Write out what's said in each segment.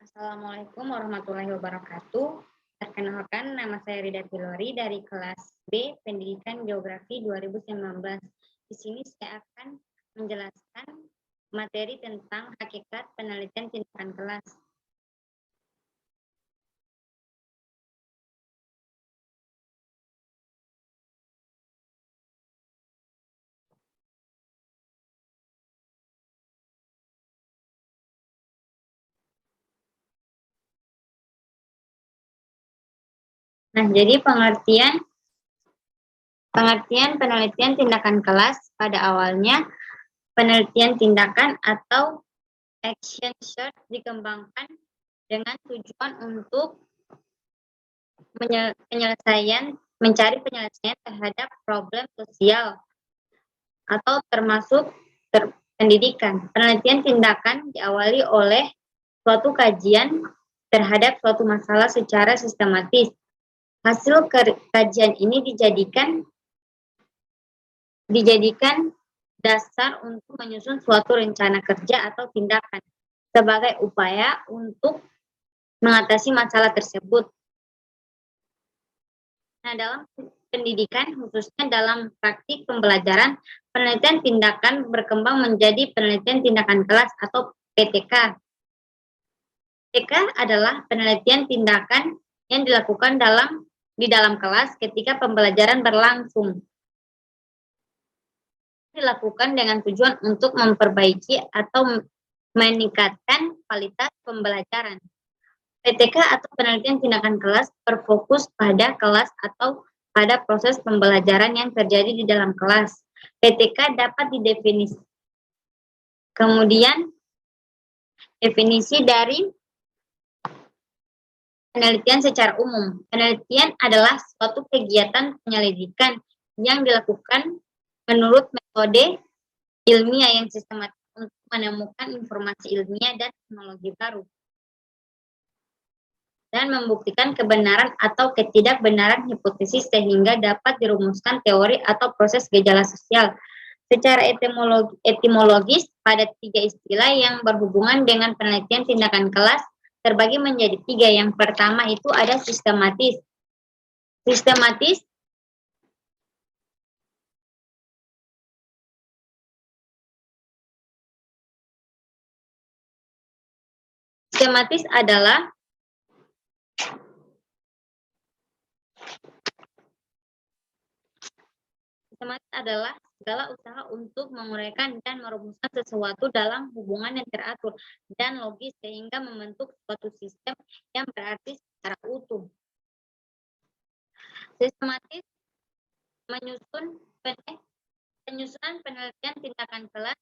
Assalamualaikum warahmatullahi wabarakatuh. Perkenalkan, nama saya Rida Tilori dari kelas B Pendidikan Geografi 2019. Di sini saya akan menjelaskan materi tentang hakikat penelitian tindakan kelas. Nah, jadi pengertian penelitian tindakan kelas pada awalnya penelitian tindakan atau action search dikembangkan dengan tujuan untuk mencari penyelesaian terhadap problem sosial atau termasuk pendidikan. Penelitian tindakan diawali oleh suatu kajian terhadap suatu masalah secara sistematis. Hasil kajian ini dijadikan dasar untuk menyusun suatu rencana kerja atau tindakan sebagai upaya untuk mengatasi masalah tersebut. Nah, dalam pendidikan, khususnya dalam praktik pembelajaran, penelitian tindakan berkembang menjadi penelitian tindakan kelas atau PTK. PTK adalah penelitian tindakan yang dilakukan di dalam kelas ketika pembelajaran berlangsung. Dilakukan dengan tujuan untuk memperbaiki atau meningkatkan kualitas pembelajaran. PTK atau penelitian tindakan kelas berfokus pada kelas atau pada proses pembelajaran yang terjadi di dalam kelas. PTK dapat didefinisi. Kemudian, definisi dari penelitian secara umum. Penelitian adalah suatu kegiatan penyelidikan yang dilakukan menurut metode ilmiah yang sistematis untuk menemukan informasi ilmiah dan teknologi baru, dan membuktikan kebenaran atau ketidakbenaran hipotesis sehingga dapat dirumuskan teori atau proses gejala sosial. Secara etimologis, pada tiga istilah yang berhubungan dengan penelitian tindakan kelas terbagi menjadi tiga. Yang pertama itu ada sistematis. Sistematis adalah segala usaha untuk menguraikan dan merumuskan sesuatu dalam hubungan yang teratur dan logis sehingga membentuk suatu sistem yang berarti secara utuh. Sistematis penyusunan penelitian tindakan kelas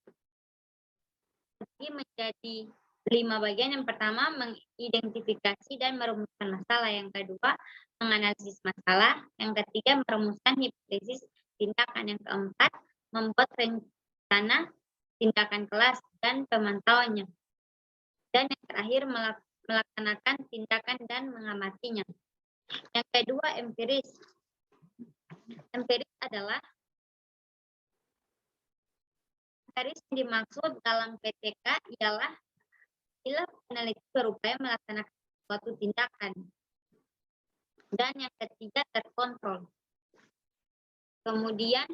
menjadi 5 bagian. Yang pertama, mengidentifikasi dan merumuskan masalah. Yang kedua, menganalisis masalah. Yang ketiga, merumuskan hipotesis tindakan. Yang keempat, membuat rencana tindakan kelas dan pemantauannya. Dan yang terakhir, melaksanakan tindakan dan mengamatinya. Yang kedua, empiris. Empiris adalah yang dimaksud dalam PTK ialah bila peneliti berupaya melaksanakan suatu tindakan. Dan yang ketiga, terkontrol. Kemudian,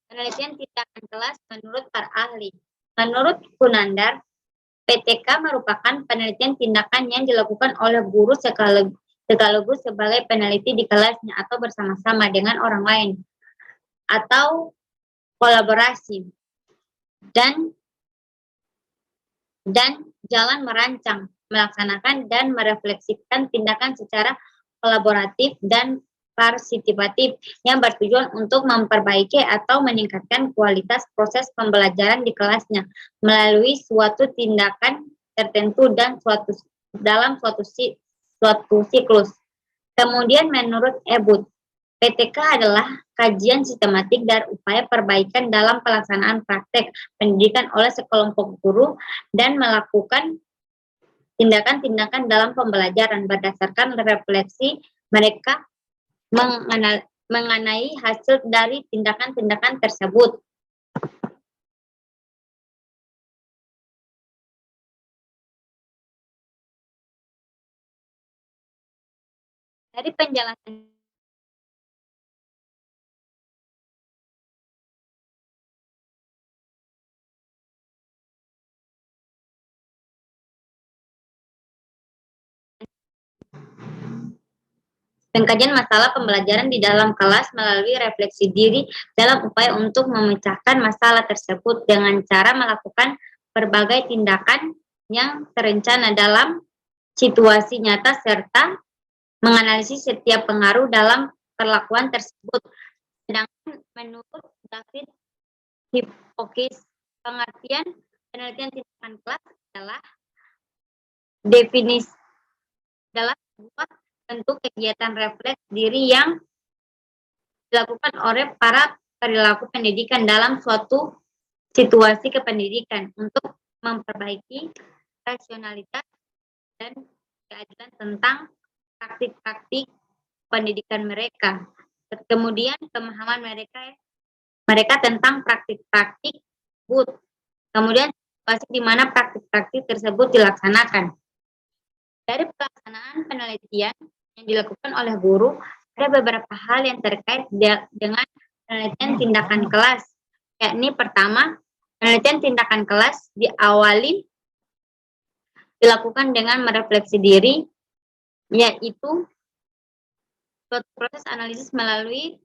penelitian tindakan kelas menurut para ahli. Menurut Kunandar, PTK merupakan penelitian tindakan yang dilakukan oleh guru sekaligus sebagai peneliti di kelasnya atau bersama-sama dengan orang lain, atau kolaborasi, dan jalan merancang, melaksanakan, dan merefleksikan tindakan secara kolaboratif dan partisipatif yang bertujuan untuk memperbaiki atau meningkatkan kualitas proses pembelajaran di kelasnya melalui suatu tindakan tertentu dan dalam suatu siklus. Kemudian menurut Ebut, PTK adalah kajian sistematik dari upaya perbaikan dalam pelaksanaan praktek pendidikan oleh sekelompok guru dan melakukan tindakan-tindakan dalam pembelajaran berdasarkan refleksi mereka mengenai hasil dari tindakan-tindakan tersebut. Dari penjelasan pengkajian masalah pembelajaran di dalam kelas melalui refleksi diri dalam upaya untuk memecahkan masalah tersebut dengan cara melakukan berbagai tindakan yang terencana dalam situasi nyata serta menganalisis setiap pengaruh dalam perlakuan tersebut. Sedangkan menurut David Hipokis, pengertian penelitian tindakan kelas adalah definisi adalah sebuah bentuk kegiatan refleks diri yang dilakukan oleh para perilaku pendidikan dalam suatu situasi kependidikan untuk memperbaiki rasionalitas dan keadilan tentang praktik-praktik pendidikan mereka. Kemudian pemahaman mereka tentang praktik-praktik tersebut. Kemudian situasi di mana praktik-praktik tersebut dilaksanakan. Dari pelaksanaan penelitian yang dilakukan oleh guru, ada beberapa hal yang terkait dengan penelitian tindakan kelas. Yakni pertama, penelitian tindakan kelas diawali dilakukan dengan merefleksi diri, yaitu suatu proses analisis melalui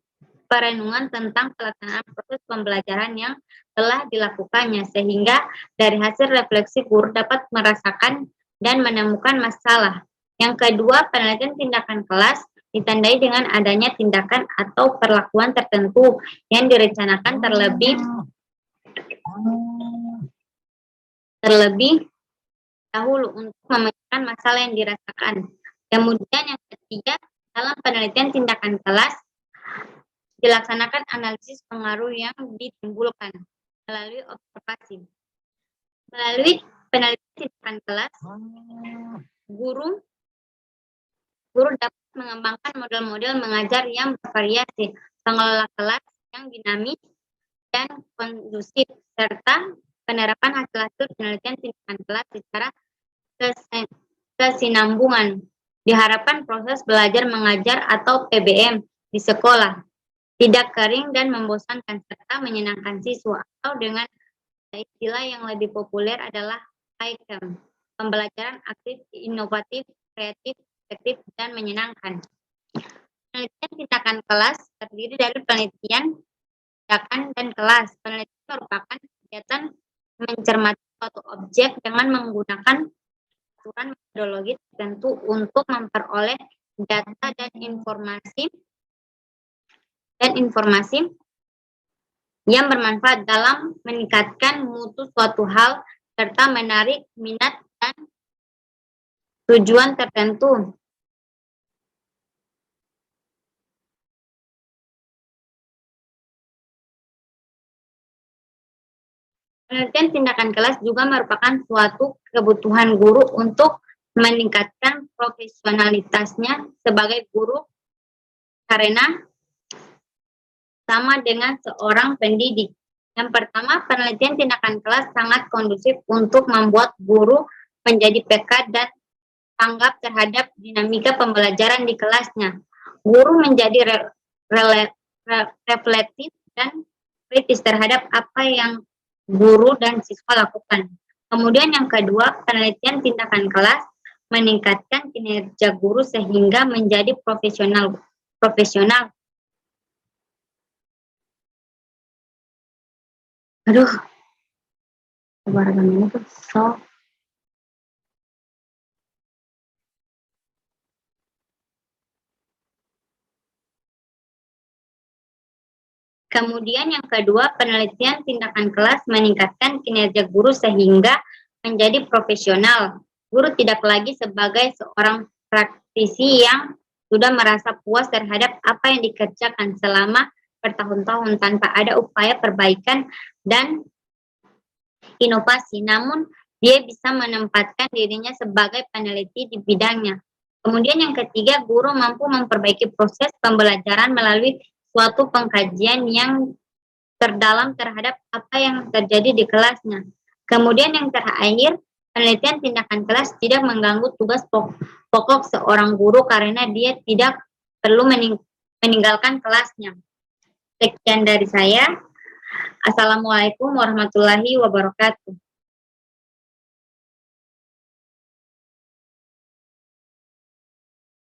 perenungan tentang pelaksanaan proses pembelajaran yang telah dilakukannya, sehingga dari hasil refleksi guru dapat merasakan dan menemukan masalah. Yang kedua, penelitian tindakan kelas ditandai dengan adanya tindakan atau perlakuan tertentu yang direncanakan terlebih dahulu untuk memecahkan masalah yang dirasakan. Kemudian yang ketiga, dalam penelitian tindakan kelas dilaksanakan analisis pengaruh yang ditimbulkan melalui observasi. Melalui penelitian tindakan kelas, guru dapat mengembangkan model-model mengajar yang bervariasi, pengelola kelas yang dinamis dan kondusif, serta penerapan hasil-hasil penelitian tindakan kelas secara kesinambungan. Diharapkan proses belajar mengajar atau PBM di sekolah tidak kering dan membosankan serta menyenangkan siswa, atau dengan istilah yang lebih populer adalah ICAM, pembelajaran aktif, inovatif, kreatif, efektif, dan menyenangkan. Penelitian tindakan kelas terdiri dari penelitian tindakan dan kelas. Penelitian merupakan kegiatan mencermati suatu objek dengan menggunakan aturan metodologi tertentu untuk memperoleh data dan informasi yang bermanfaat dalam meningkatkan mutu suatu hal serta menarik minat dan tujuan tertentu. Penelitian tindakan kelas juga merupakan suatu kebutuhan guru untuk meningkatkan profesionalitasnya sebagai guru, karena sama dengan seorang pendidik. Yang pertama, penelitian tindakan kelas sangat kondusif untuk membuat guru menjadi peka dan tanggap terhadap dinamika pembelajaran di kelasnya. Guru menjadi reflektif dan kritis terhadap apa yang guru dan siswa lakukan. Kemudian yang kedua, penelitian tindakan kelas meningkatkan kinerja guru sehingga menjadi profesional. Aduh, ini tuh Kemudian yang kedua, penelitian tindakan kelas meningkatkan kinerja guru sehingga menjadi profesional. Guru tidak lagi sebagai seorang praktisi yang sudah merasa puas terhadap apa yang dikerjakan selama bertahun-tahun tanpa ada upaya perbaikan dan inovasi. Namun, dia bisa menempatkan dirinya sebagai peneliti di bidangnya. Kemudian yang ketiga, guru mampu memperbaiki proses pembelajaran melalui suatu pengkajian yang terdalam terhadap apa yang terjadi di kelasnya. Kemudian yang terakhir, Penelitian tindakan kelas tidak mengganggu tugas pokok seorang guru karena dia tidak perlu meninggalkan kelasnya. Sekian dari saya. Assalamualaikum warahmatullahi wabarakatuh.